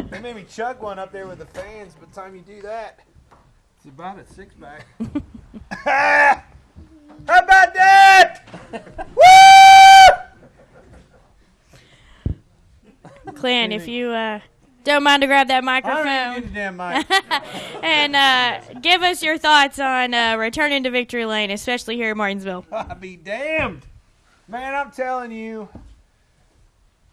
They made me chug one up there with the fans. By the time you do that, it's about a 6-pack. How about that? Woo! Clint, if you don't mind to grab that microphone. I don't need the damn mic. And give us your thoughts on returning to victory lane, especially here in Martinsville. I'll be damned. Man, I'm telling you,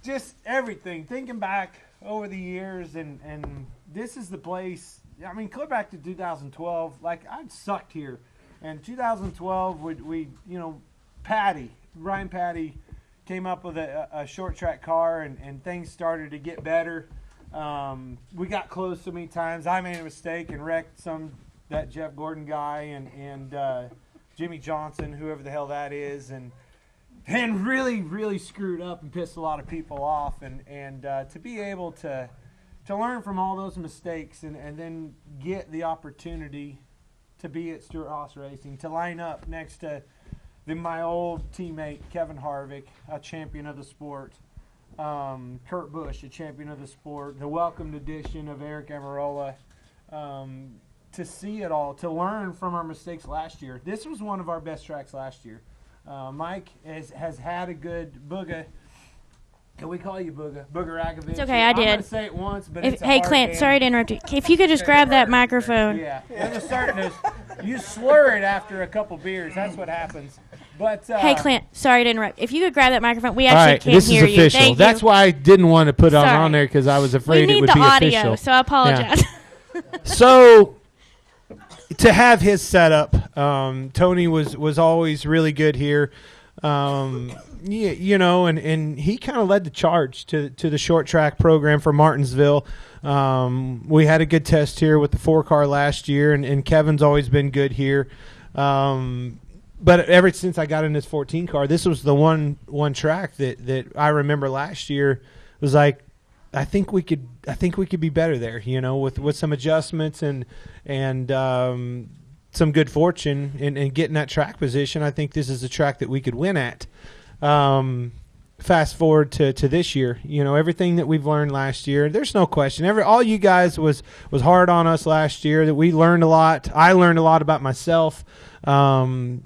just everything. Thinking back over the years, and this is the place. I mean, clear back to 2012. Like, I'd sucked here. And 2012, we Ryan Patty came up with a short track car, and things started to get better. We got close so many times. I made a mistake and wrecked that Jeff Gordon guy and Jimmy Johnson, whoever the hell that is, and really, really screwed up and pissed a lot of people off. And to be able to learn from all those mistakes and then get the opportunity to be at Stewart-Haas Racing, to line up next to my old teammate Kevin Harvick, a champion of the sport, Kurt Busch, a champion of the sport, the welcomed addition of Eric Amarola, to see it all, to learn from our mistakes last year. This was one of our best tracks last year. Mike has had a good Booga. Can we call you Booga? Booger Agovich. It's okay, I did. I'm going to say it once, but it's a hey, hard Clint, name. sorry to interrupt you. If you could just grab that microphone. Yeah. And it's starting to, you slur it after a couple beers. That's what happens. But Hey, Clint, sorry to interrupt. If you could grab that microphone, we All actually right, can't this hear is you. official. Thank That's you. why I didn't want to put it Sorry. on there, because I was We afraid it need would the be audio, official. so I apologize. So to have his setup, Tony was always really good here. And he kind of led the charge to the short track program for Martinsville. We had a good test here with the 4-car last year, and Kevin's always been good here. But ever since I got in this 14 car, this was the one track that I remember last year was like, I think we could be better there, with some adjustments and some good fortune in getting that track position. I think this is a track that we could win at. Fast forward to this year, everything that we've learned last year, there's no question. All you guys was hard on us last year. That we learned a lot. I learned a lot about myself. And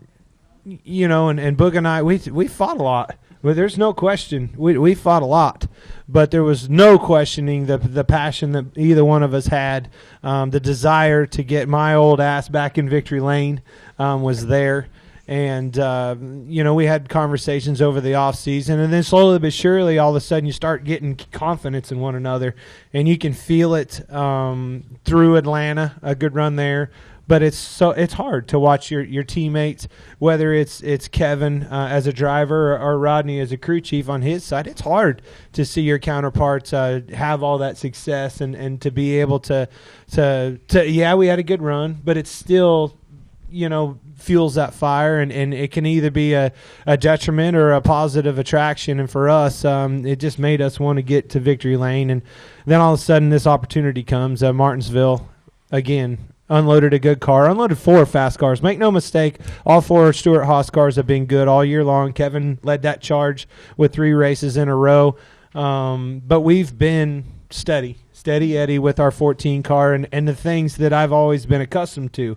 Boog and I, we fought a lot. Well, there's no question. We fought a lot, but there was no questioning the passion that either one of us had. The desire to get my old ass back in victory lane was there. And, we had conversations over the off season, and then slowly but surely, all of a sudden you start getting confidence in one another, and you can feel it through Atlanta, a good run there. But it's hard to watch your teammates, whether it's Kevin as a driver or Rodney as a crew chief on his side. It's hard to see your counterparts have all that success and to be able to we had a good run, but it's still fuels that fire, and it can either be a detriment or a positive attraction. And for us, it just made us want to get to victory lane. And then all of a sudden this opportunity comes. Martinsville again unloaded a good car, unloaded 4 fast cars. Make no mistake, all 4 Stewart-Haas cars have been good all year long. Kevin led that charge with 3 races in a row. But we've been steady Eddie with our 14 car and the things that I've always been accustomed to.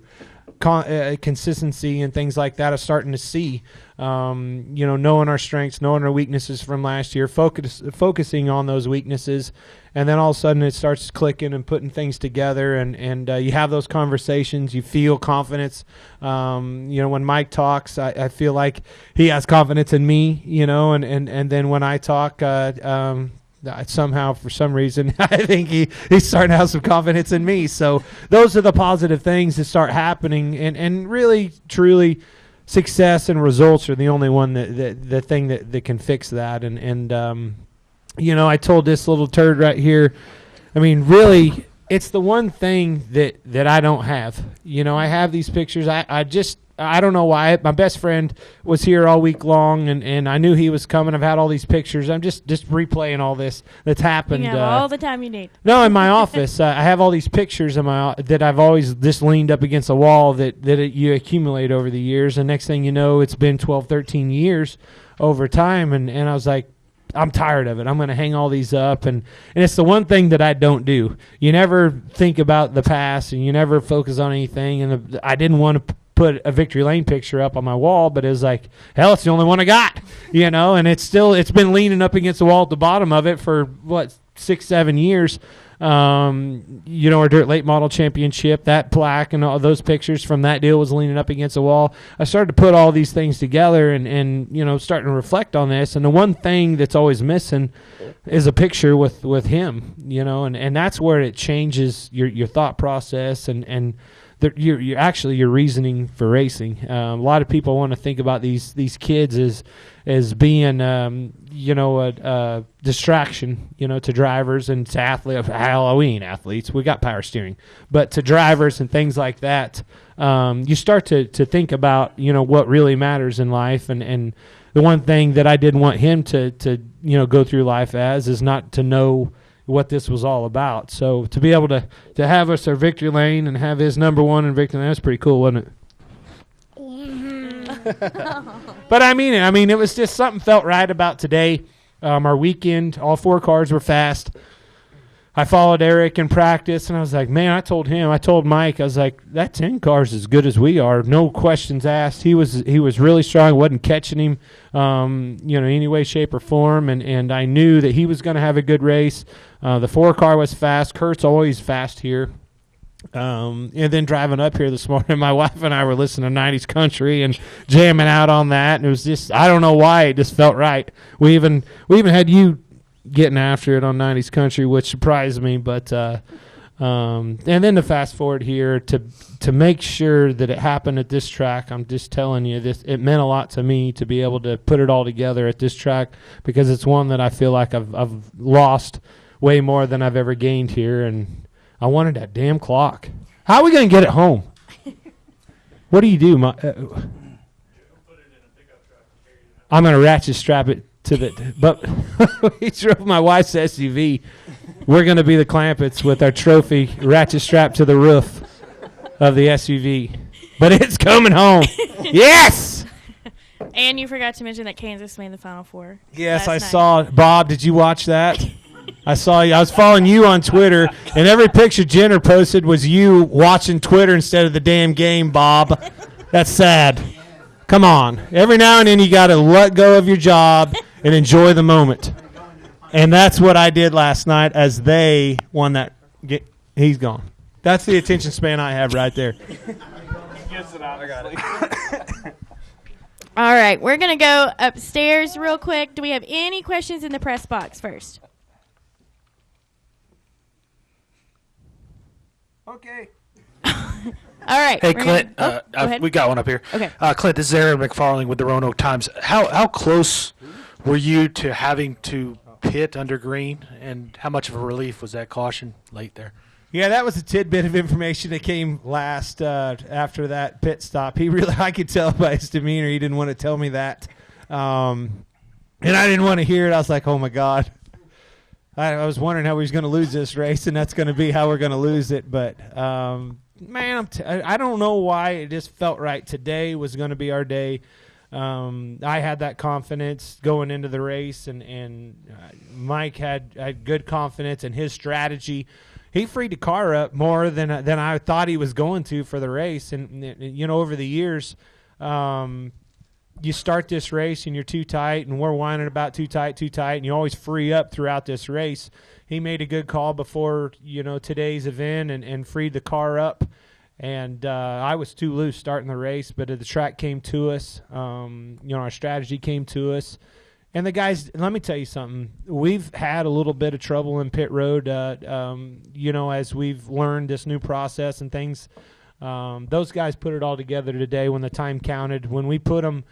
Consistency and things like that are starting to see, knowing our strengths, knowing our weaknesses from last year, focusing on those weaknesses, and then all of a sudden it starts clicking and putting things together, and you have those conversations, you feel confidence. When Mike talks, I feel like he has confidence in me, and then when I talk, somehow, for some reason, I think he's starting to have some confidence in me. So those are the positive things that start happening, and really, truly, success and results are the only one the thing that can fix that. And I told this little turd right here, I mean, really, it's the one thing that I don't have. I have these pictures. I don't know why. My best friend was here all week long, and I knew he was coming. I've had all these pictures. I'm just replaying all this that's happened. You have all the time you need. No, in my office, I have all these pictures that I've always just leaned up against a wall that you accumulate over the years. And next thing you know, it's been 12, 13 years over time. And I was like, I'm tired of it. I'm going to hang all these up. And it's the one thing that I don't do. You never think about the past, and you never focus on anything. And I didn't want to put a Victory Lane picture up on my wall, but it was like, hell, it's the only one I got, and it's been leaning up against the wall at the bottom of it for 6-7 years. Our Dirt Late Model Championship, that plaque and all those pictures from that deal was leaning up against the wall. I started to put all these things together and starting to reflect on this. And the one thing that's always missing is a picture with him, and that's where it changes your thought process and your reasoning for racing. A lot of people want to think about these kids as being a distraction, to drivers and to athletes. Halloween athletes, we got power steering, but to drivers and things like that, you start to think about what really matters in life. And the one thing that I didn't want him to go through life as is not to know what this was all about. So to be able to have us our Victory Lane and have his number one in Victory Lane, that's pretty cool, wasn't it? But I mean, it was just something felt right about today. Our weekend, all 4 cars were fast. I followed Eric in practice, and I was like, man, I told Mike, I was like, that 10 car's as good as we are. No questions asked. He was really strong. Wasn't catching him, any way, shape, or form. And I knew that he was going to have a good race. The 4 car was fast. Kurt's always fast here. And then driving up here this morning, my wife and I were listening to 90s country and jamming out on that. And it was just, I don't know why, it just felt right. We even had you getting after it on 90s country, which surprised me. But and then to fast forward here to make sure that it happened at this track, I'm just telling you, it meant a lot to me to be able to put it all together at this track, because it's one that I feel like I've lost way more than I've ever gained here. And I wanted that damn clock. How are we going to get it home? What do you do? I'm going to ratchet strap it to the. But we drove my wife's SUV. We're going to be the Clampetts with our trophy ratchet strapped to the roof of the SUV. But it's coming home. Yes! And you forgot to mention that Kansas made the Final Four. Yes, I saw. Bob, did you watch that? I saw you. I was following you on Twitter, and every picture Jenner posted was you watching Twitter instead of the damn game, Bob. That's sad. Come on. Every now and then you got to let go of your job and enjoy the moment. And that's what I did last night as they won that. He's gone. That's the attention span I have right there. I got it. All right, we're going to go upstairs real quick. Do we have any questions in the press box first? Okay. All right. Hey, Clint, we got one up here. Okay. Clint, this is Aaron McFarling with the Roanoke Times. How close were you to having to pit under green, and how much of a relief was that caution late there? Yeah, that was a tidbit of information that came last after that pit stop. I could tell by his demeanor he didn't want to tell me that. And I didn't want to hear it. I was like, oh, my God. I was wondering how we was going to lose this race, and that's going to be how we're going to lose it. But, man, I don't know why it just felt right. Today was going to be our day. I had that confidence going into the race, and Mike had good confidence in his strategy. He freed the car up more than I thought he was going to for the race. And over the years, you start this race and you're too tight, and we're whining about too tight, and you always free up throughout this race. He made a good call before today's event and freed the car up. And I was too loose starting the race, but the track came to us. Our strategy came to us. And the guys, let me tell you something. We've had a little bit of trouble in pit road, as we've learned this new process and things. Those guys put it all together today when the time counted. When we put them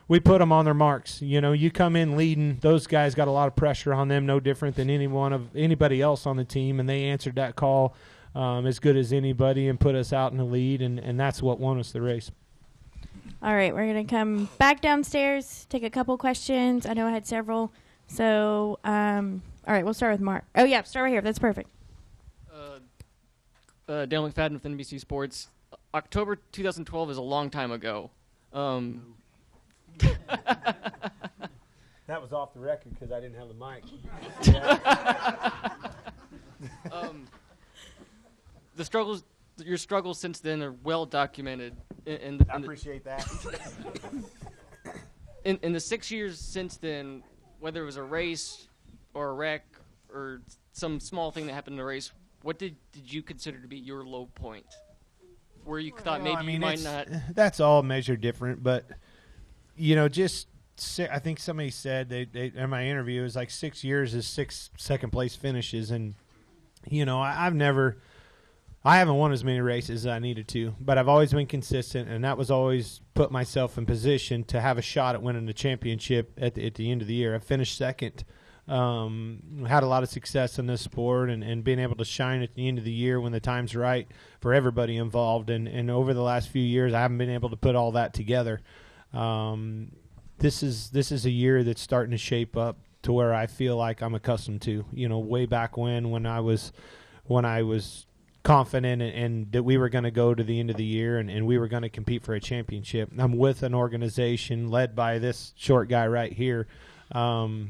on their marks. You come in leading. Those guys got a lot of pressure on them, no different than anybody else on the team, and they answered that call as good as anybody and put us out in the lead, and that's what won us the race. All right, we're going to come back downstairs, take a couple questions. I know I had several. So, all right, we'll start with Mark. Oh, yeah, start right here. That's perfect. Dale McFadden with NBC Sports. October 2012 is a long time ago. That was off the record because I didn't have the mic. Your struggles since then are well documented. I appreciate that. In the 6 years since then, whether it was a race or a wreck or some small thing that happened in a race, what did you consider to be your low point? Where you thought maybe you might not. That's all measured different, but I think somebody said they in my interview, it was like 6 years is 6 second place finishes, and I haven't won as many races as I needed to, but I've always been consistent, and that was always put myself in position to have a shot at winning the championship at the end of the year. I finished second. Had a lot of success in this sport and being able to shine at the end of the year when the time's right for everybody involved. And over the last few years, I haven't been able to put all that together. This is a year that's starting to shape up to where I feel like I'm accustomed to. Way back when I was confident and that we were going to go to the end of the year and we were going to compete for a championship. I'm with an organization led by this short guy right here. The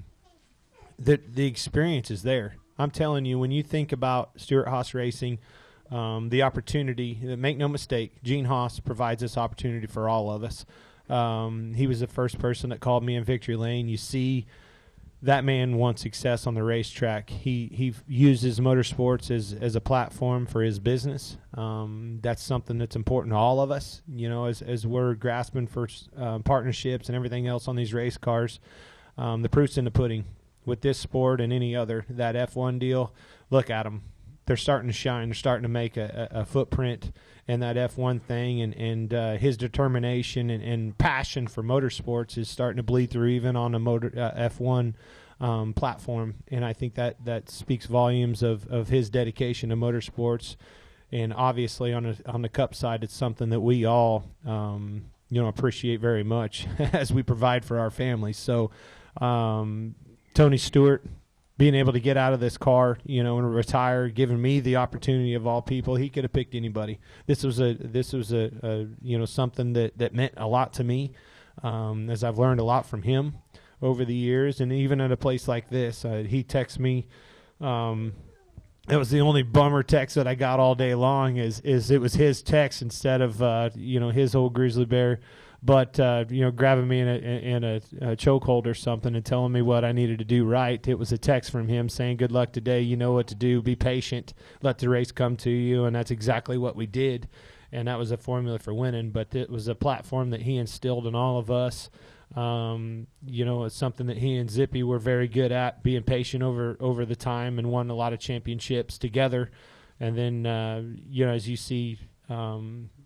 experience is there. I'm telling you, when you think about Stewart-Haas Racing, the opportunity, make no mistake, Gene Haas provides this opportunity for all of us. He was the first person that called me in victory lane. You see that man wants success on the racetrack. He uses motorsports as a platform for his business. That's something that's important to all of us, as we're grasping for partnerships and everything else on these race cars. The proof's in the pudding. With this sport and any other, that F1 deal, look at them. They're starting to shine. They're starting to make a footprint in that F1 thing, and his determination and passion for motorsports is starting to bleed through even on the F1 platform. And I think that speaks volumes of his dedication to motorsports. And obviously on the Cup side, it's something that we all appreciate very much as we provide for our families. So Tony Stewart being able to get out of this car, and retire, giving me the opportunity of all people. He could have picked anybody. This was a something that meant a lot to me, as I've learned a lot from him over the years. And even at a place like this, he texts me. It was the only bummer text that I got all day long is it was his text instead of his old grizzly bear. But grabbing me in a chokehold or something and telling me what I needed to do right. It was a text from him saying, "Good luck today. You know what to do. Be patient. Let the race come to you." And that's exactly what we did. And that was a formula for winning. But it was a platform that he instilled in all of us. It's something that he and Zippy were very good at, being patient over the time, and won a lot of championships together. And then, as you see,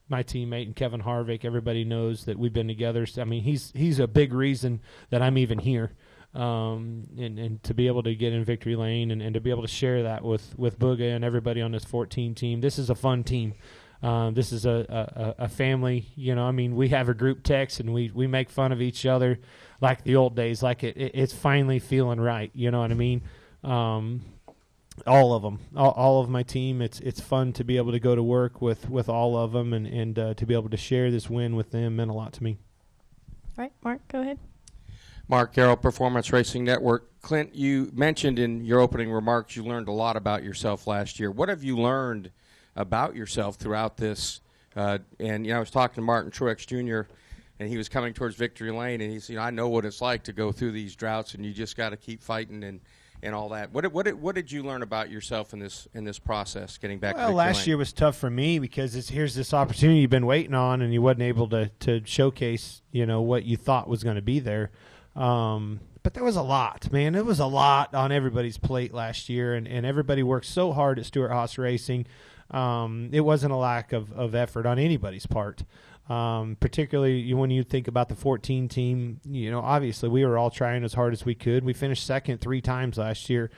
my teammate and Kevin Harvick, everybody knows that we've been together. I mean, he's a big reason that I'm even here. And to be able to get in victory lane and to be able to share that with Booga and everybody on this 14 team. This is a fun team. This is a family. We have a group text and we make fun of each other like the old days, like it's finally feeling right. You know what I mean? All of them, all of my team. It's fun to be able to go to work with all of them and to be able to share this win with them meant a lot to me. All right, Mark, go ahead. Mark Garrell, Performance Racing Network. Clint, you mentioned in your opening remarks you learned a lot about yourself last year. What have you learned about yourself throughout this? I was talking to Martin Truex Jr., and he was coming towards victory lane, and he said, I know what it's like to go through these droughts, and you just got to keep fighting and all that. What did you learn about yourself in this process, getting back to victory lane? Last year was tough for me because here's this opportunity you've been waiting on, and you wasn't able to showcase, what you thought was going to be there. But there was a lot, man. It was a lot on everybody's plate last year, and everybody worked so hard at Stewart-Haas Racing. It wasn't a lack of effort on anybody's part. Particularly when you think about the 14 team, obviously we were all trying as hard as we could. We finished second 3 times last year.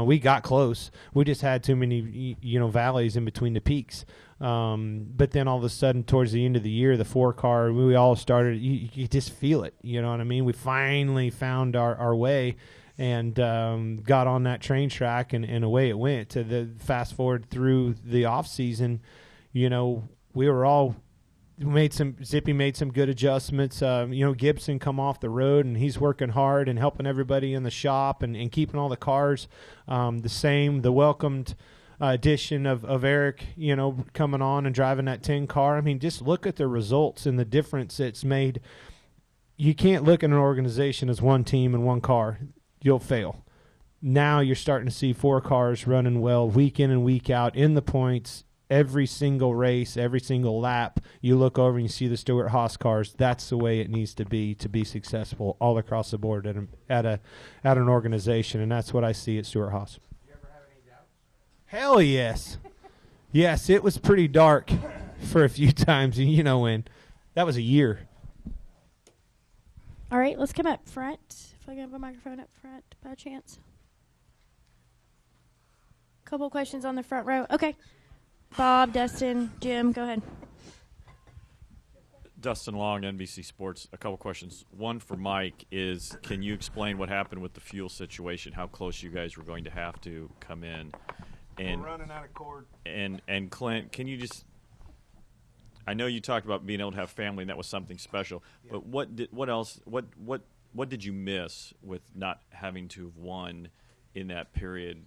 We got close. We just had too many, valleys in between the peaks. But then all of a sudden towards the end of the year, the 4-car, we all started, you just feel it. You know what I mean? We finally found our way and got on that train track and away it went. To the fast forward through the off season, we were all Zippy made some good adjustments. Gibson come off the road, and he's working hard and helping everybody in the shop and keeping all the cars the same. The welcomed addition of Eric, coming on and driving that 10 car. I mean, just look at the results and the difference it's made. You can't look at an organization as one team and one car. You'll fail. Now you're starting to see 4 cars running well week in and week out in the points. Every single race, every single lap, you look over and you see the Stewart Haas cars. That's the way it needs to be successful all across the board at an organization, and that's what I see at Stewart Haas. You ever have any doubts? Hell yes. Yes, it was pretty dark for a few times, when. That was a year. All right, let's come up front. If I can have a microphone up front by chance. Couple questions on the front row. Okay. Bob, Dustin, Jim, go ahead. Dustin Long, NBC Sports. A couple questions. One for Mike is, can you explain what happened with the fuel situation, how close you guys were going to have to come in? And we're running out of cord. And Clint, can you just – I know you talked about being able to have family, and that was something special. Yeah. But what did you miss with not having to have won in that period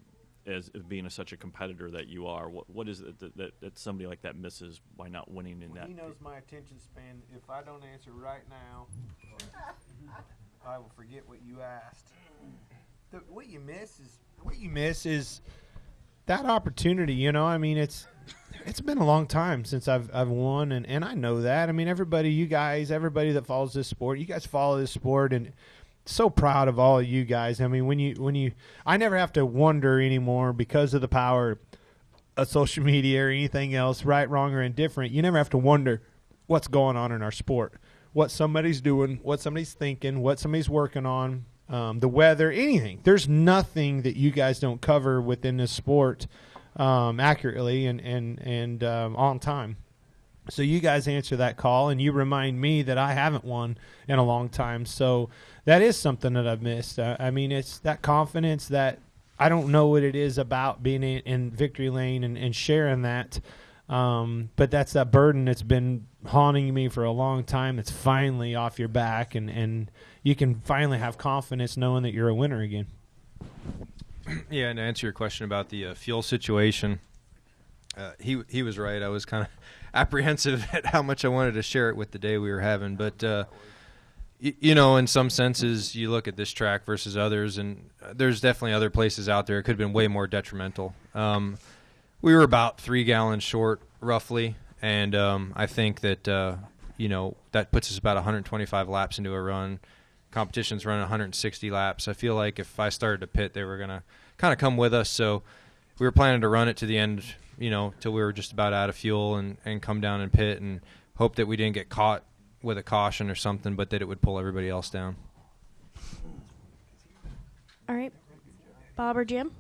as being such a competitor that you are? What is it that somebody like that misses by not winning in that? He knows my attention span. If I don't answer right now, I will forget what you asked. What you miss is that opportunity. I mean, it's been a long time since I've won, and I know that. I mean, everybody that follows this sport, you guys follow this sport, and so proud of all of you guys. I mean, I never have to wonder anymore because of the power of social media or anything else, right, wrong, or indifferent. You never have to wonder what's going on in our sport, what somebody's doing, what somebody's thinking, what somebody's working on, the weather, anything. There's nothing that you guys don't cover within this sport accurately and on time. So you guys answer that call, and you remind me that I haven't won in a long time. So that is something that I've missed. I mean, it's that confidence that I don't know what it is about being in victory lane and sharing that. But that's that burden that's been haunting me for a long time. It's finally off your back, and you can finally have confidence knowing that you're a winner again. Yeah, and to answer your question about the fuel situation, he was right. I was kind of apprehensive at how much I wanted to share it with the day we were having. But, in some senses, you look at this track versus others, and there's definitely other places out there. It could have been way more detrimental. We were about 3 gallons short, roughly, and I think that, that puts us about 125 laps into a run. Competition's running 160 laps. I feel like if I started to pit, they were going to kind of come with us. So we were planning to run it to the end, till we were just about out of fuel and come down and pit and hope that we didn't get caught with a caution or something, but that it would pull everybody else down. All right. Bob or Jim?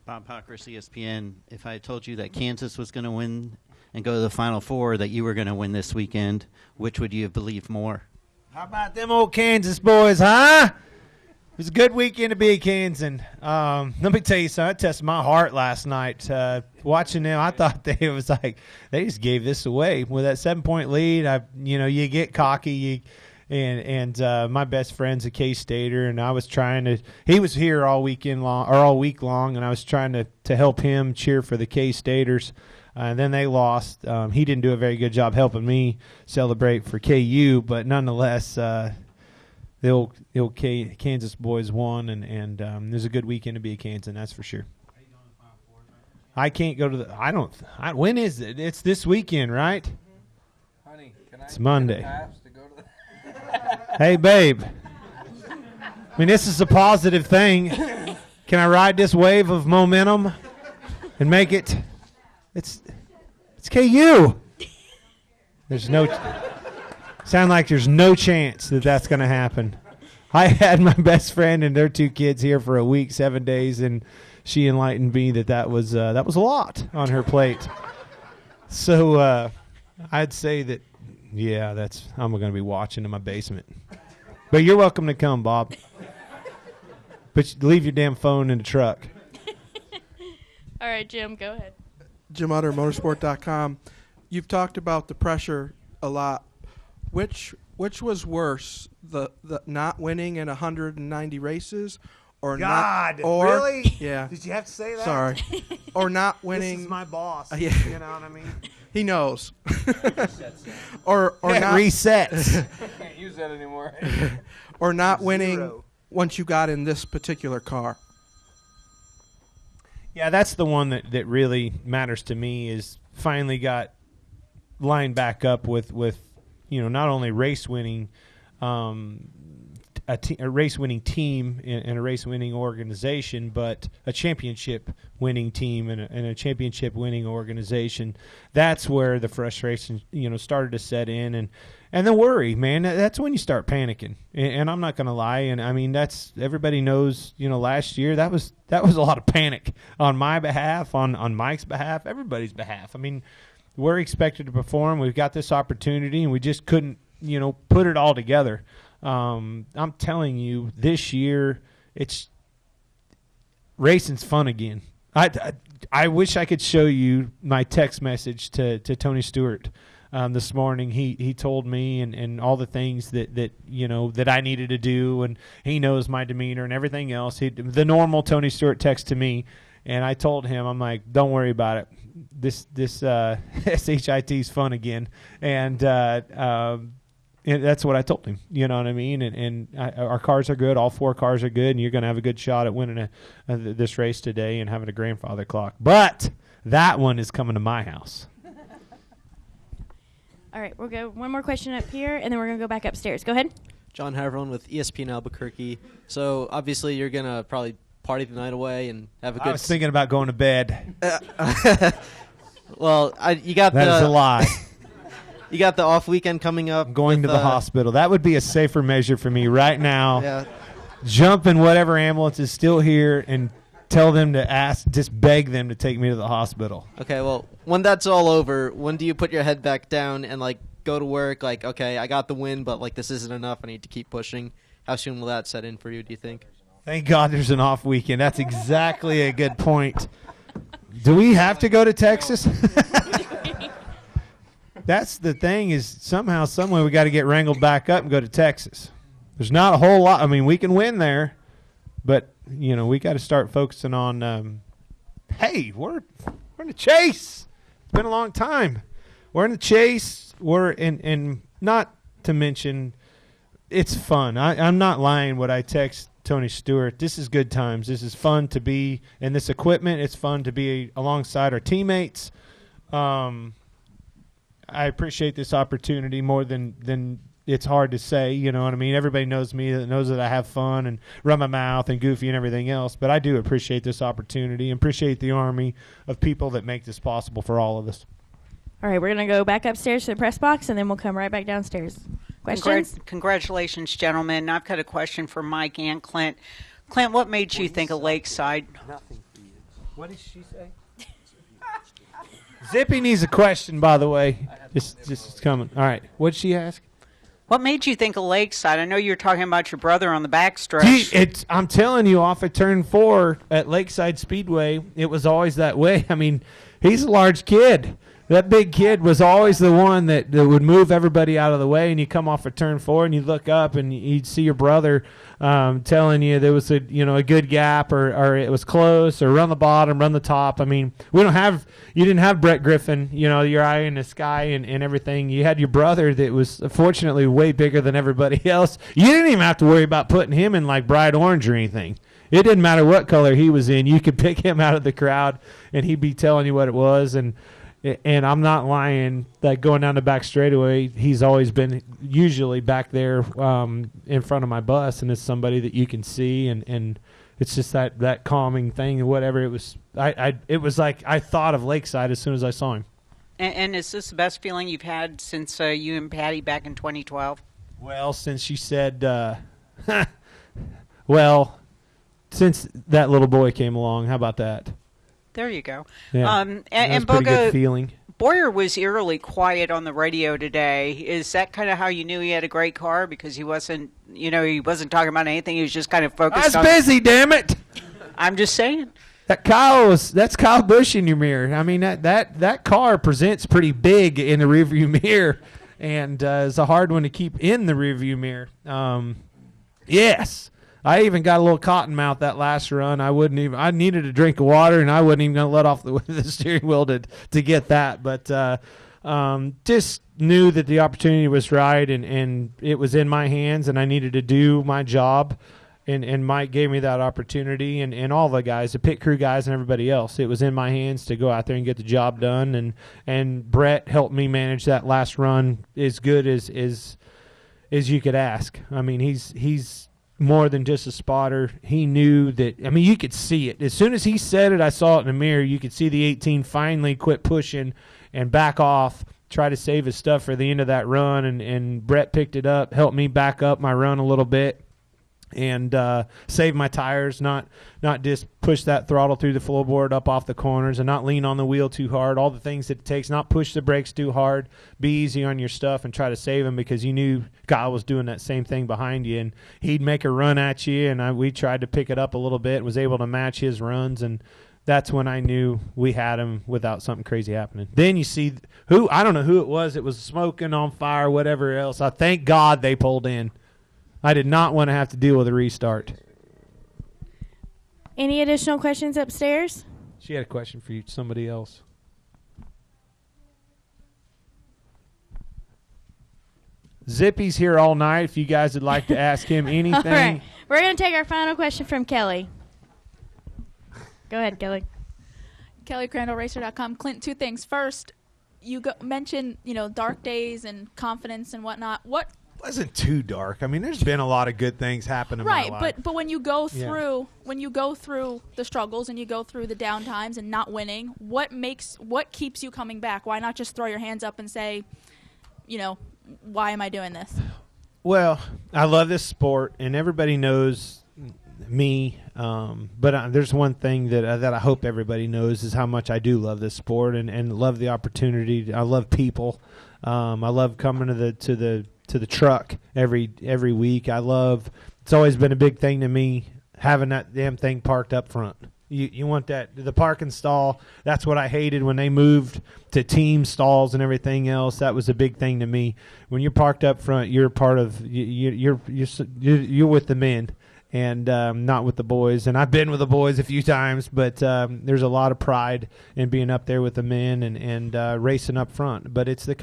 Bob Hawkers, ESPN. If I told you that Kansas was going to win and go to the Final Four, that you were going to win this weekend, which would you have believed more? How about them old Kansas boys, huh? It was a good weekend to be a Kansan. Let me tell you something. I tested my heart last night. Watching them, I thought they just gave this away. With that 7-point lead, you get cocky. And my best friend's a K-Stater, and I was trying to – he was here all week long, and I was trying to help him cheer for the K-Staters. And then they lost. He didn't do a very good job helping me celebrate for KU, but nonetheless, the old Kansas boys won, and it was a good weekend to be a Kansan, that's for sure. I can't go to the – when is it? It's this weekend, right? Honey, it's Monday. To go to the Hey, babe. I mean, this is a positive thing. Can I ride this wave of momentum and make it? It's KU. There's sound like there's no chance that that's going to happen. I had my best friend and their 2 kids here for a week, 7 days, and she enlightened me that was a lot on her plate. So I'd say that. Yeah, I'm going to be watching in my basement. But you're welcome to come, Bob. But leave your damn phone in the truck. All right, Jim, go ahead. Jim Utter, motorsport.com. you've talked about the pressure a lot. Which was worse, the not winning in 190 races, or God, not? Or, really? Yeah. Did you have to say that? Sorry. Or not winning. This is my boss. Yeah. You know what I mean? He knows. or Yeah, not resets. Can't use that anymore. or not winning Zero. once you got in this particular car. Yeah, that's the one that really matters to me. Is finally got lined back up with not only race winning, a race winning team and a race winning organization, but a championship winning team and a championship winning organization. That's where the frustration started to set in, and the worry, man. That's when you start panicking. And I'm not going to lie, and I mean that's everybody knows. Last year that was a lot of panic on my behalf, on Mike's behalf, everybody's behalf. I mean, we're expected to perform. We've got this opportunity, and we just couldn't, put it all together. I'm telling you, this year, racing's fun again. I wish I could show you my text message to Tony Stewart this morning. He told me and all the things that I needed to do, and he knows my demeanor and everything else. The normal Tony Stewart text to me, and I told him, I'm like, don't worry about it. This SHIT is fun again, and that's what I told him. You know what I mean? And our cars are good. All 4 cars are good, and you're going to have a good shot at winning this race today and having a grandfather clock. But that one is coming to my house. All right, we'll go one more question up here, and then we're going to go back upstairs. Go ahead. John Haverland with ESPN Albuquerque. So obviously you're going to probably party the night away and have a good... I was thinking about going to bed. Well, you got that is a lie. You got the off weekend coming up. I'm going to the hospital. That would be a safer measure for me right now. Yeah. Jump in whatever ambulance is still here and tell them to just beg them to take me to the hospital. Okay, well, when that's all over, when do you put your head back down and, go to work? Okay, I got the win, but, this isn't enough. I need to keep pushing. How soon will that set in for you, do you think? Thank God there's an off weekend. That's exactly a good point. Do we have to go to Texas? That's the thing is somehow, someway we got to get wrangled back up and go to Texas. There's not a whole lot. I mean, we can win there, but, we got to start focusing on, hey, we're in the chase. It's been a long time. We're in the chase. We're in not to mention it's fun. I'm not lying what I text Tony Stewart. This is good times. This is fun to be in this equipment. It's fun to be alongside our teammates. I appreciate this opportunity more than it's hard to say. You know what I mean? Everybody knows me, that knows that I have fun and run my mouth and goofy and everything else. But I do appreciate this opportunity and appreciate the army of people that make this possible for all of us. All right, we're going to go back upstairs to the press box, and then we'll come right back downstairs. Questions? Congratulations, gentlemen. I've got a question for Mike and Clint. Clint, what made you think of Lakeside? Nothing for you. What did she say? Zippy needs a question, by the way. Just coming. All right. What did she ask? What made you think of Lakeside? I know you were talking about your brother on the backstretch. I'm telling you, off of turn 4 at Lakeside Speedway, it was always that way. I mean, he's a large kid. That big kid was always the one that would move everybody out of the way, and you come off of turn 4 and you look up and you'd see your brother telling you there was a good gap or it was close or run the bottom, run the top. I mean, you didn't have Brett Griffin, your eye in the sky and everything. You had your brother that was fortunately way bigger than everybody else. You didn't even have to worry about putting him in like bright orange or anything. It didn't matter what color he was in. You could pick him out of the crowd and he'd be telling you what it was. And I'm not lying, like going down the back straightaway, he's always been usually back there in front of my bus, and it's somebody that you can see, and it's just that calming thing, whatever it was. It was like I thought of Lakeside as soon as I saw him. And is this the best feeling you've had since you and Patty back in 2012? Well, since she said, since that little boy came along, how about that? There you go. Yeah. And pretty good Boga, feeling. Bowyer was eerily quiet on the radio today. Is that kind of how you knew he had a great car? Because he wasn't, he wasn't talking about anything. He was just kind of focused on... I was busy, damn it! I'm just saying. That's Kyle Busch in your mirror. I mean, that car presents pretty big in the rearview mirror, and it's a hard one to keep in the rearview mirror. Yes, I even got a little cotton mouth that last run. I needed a drink of water, and I wasn't even going to let off the steering wheel to get that. But just knew that the opportunity was right, and it was in my hands, and I needed to do my job. And Mike gave me that opportunity, and all the guys, the pit crew guys and everybody else. It was in my hands to go out there and get the job done. And Brett helped me manage that last run as good as you could ask. I mean, he's more than just a spotter. He knew that. I mean, you could see it. As soon as he said it, I saw it in the mirror. You could see the 18 finally quit pushing and back off, try to save his stuff for the end of that run. And Brett picked it up, helped me back up my run a little bit. And save my tires, not just push that throttle through the floorboard up off the corners, and not lean on the wheel too hard. All the things that it takes, not push the brakes too hard, be easy on your stuff, and try to save them, because you knew Kyle was doing that same thing behind you, and he'd make a run at you, and we tried to pick it up a little bit and was able to match his runs, and that's when I knew we had him without something crazy happening. Then you see I don't know who it was smoking on fire, whatever else. I thank God they pulled in. I did not want to have to deal with a restart. Any additional questions upstairs? She had a question for you, somebody else. Zippy's here all night if you guys would like to ask him anything. All right. We're going to take our final question from Kelly. Go ahead, Kelly. KellyCrandallRacer.com. Clint, two things. First, you mentioned, dark days and confidence and whatnot. What wasn't too dark. I mean, there's been a lot of good things happen in my life. Right, but when you go through the struggles and you go through the down times and not winning, what keeps you coming back? Why not just throw your hands up and say, why am I doing this? Well, I love this sport, and everybody knows me. But there's one thing that I hope everybody knows is how much I do love this sport and love the opportunity. I love people. I love coming to the truck every week. It's always been a big thing to me having that damn thing parked up front. You want the parking stall. That's what I hated when they moved to team stalls and everything else. That was a big thing to me. When you're parked up front, you're part of you're with the men and not with the boys. And I've been with the boys a few times, but there's a lot of pride in being up there with the men and racing up front. But it's the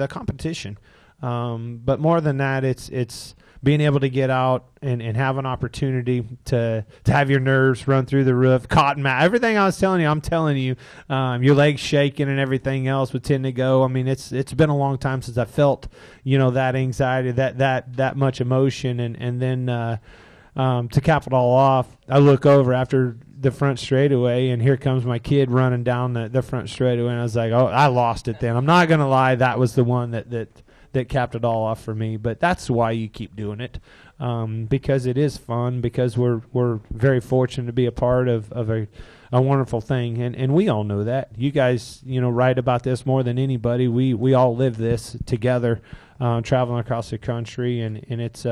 competition. But more than that, it's being able to get out and have an opportunity to have your nerves run through the roof, cotton mouth, everything I was telling you, I'm telling you, your legs shaking and everything else would tend to go. I mean, it's been a long time since I felt, that anxiety, that much emotion. And then to cap it all off, I look over after the front straightaway, and here comes my kid running down the front straightaway, and I was like, oh, I lost it then. I'm not going to lie, that was the one that capped it all off for me. But that's why you keep doing it, because it is fun, because we're very fortunate to be a part of a wonderful thing, and we all know that. You guys, write about this more than anybody. We all live this together, traveling across the country, and it's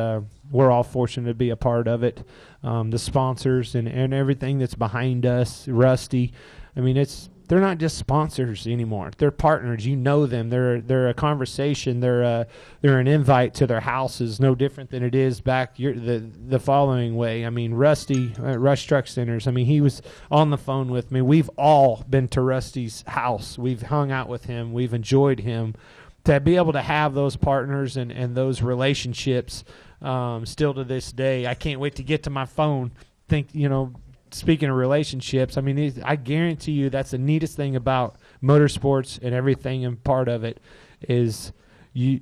we're all fortunate to be a part of it. The sponsors and everything that's behind us, Rusty. I mean, they're not just sponsors anymore. They're partners. You know them. They're a conversation. They're an invite to their houses. No different than it is back the following way. I mean, Rusty, Rush Truck Centers. I mean, he was on the phone with me. We've all been to Rusty's house. We've hung out with him. We've enjoyed him. To be able to have those partners and those relationships still to this day, I can't wait to get to my phone. Speaking of relationships, I mean, I guarantee you that's the neatest thing about motorsports and everything and part of it is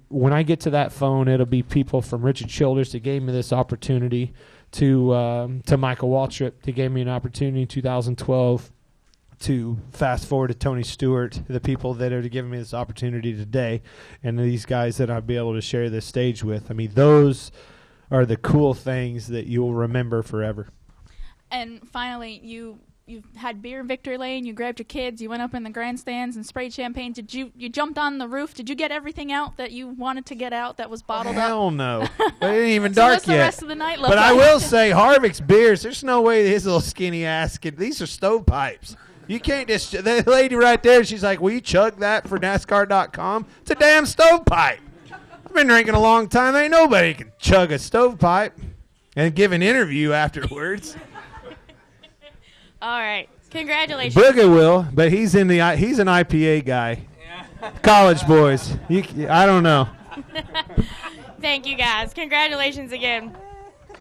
when I get to that phone, it'll be people from Richard Childers that gave me this opportunity to Michael Waltrip that gave me an opportunity in 2012 to fast forward to Tony Stewart, the people that are giving me this opportunity today, and these guys that I'll be able to share this stage with. I mean, those are the cool things that you'll remember forever. And finally, you you had beer in Victory Lane. You grabbed your kids. You went up in the grandstands and sprayed champagne. Did you jumped on the roof? Did you get everything out that you wanted to get out that was bottled up? Hell no. But it ain't even So dark what's yet. the rest of the night look But I like? will say, Harvick's beers, there's no way his little skinny ass could. These are stovepipes. You can't just. The lady right there, she's like, will you chug that for NASCAR.com? It's a damn stovepipe. I've been drinking a long time. Ain't nobody can chug a stovepipe and give an interview afterwards. All right. Congratulations. Booger will, but he's an IPA guy. College boys. I don't know. Thank you, guys. Congratulations again.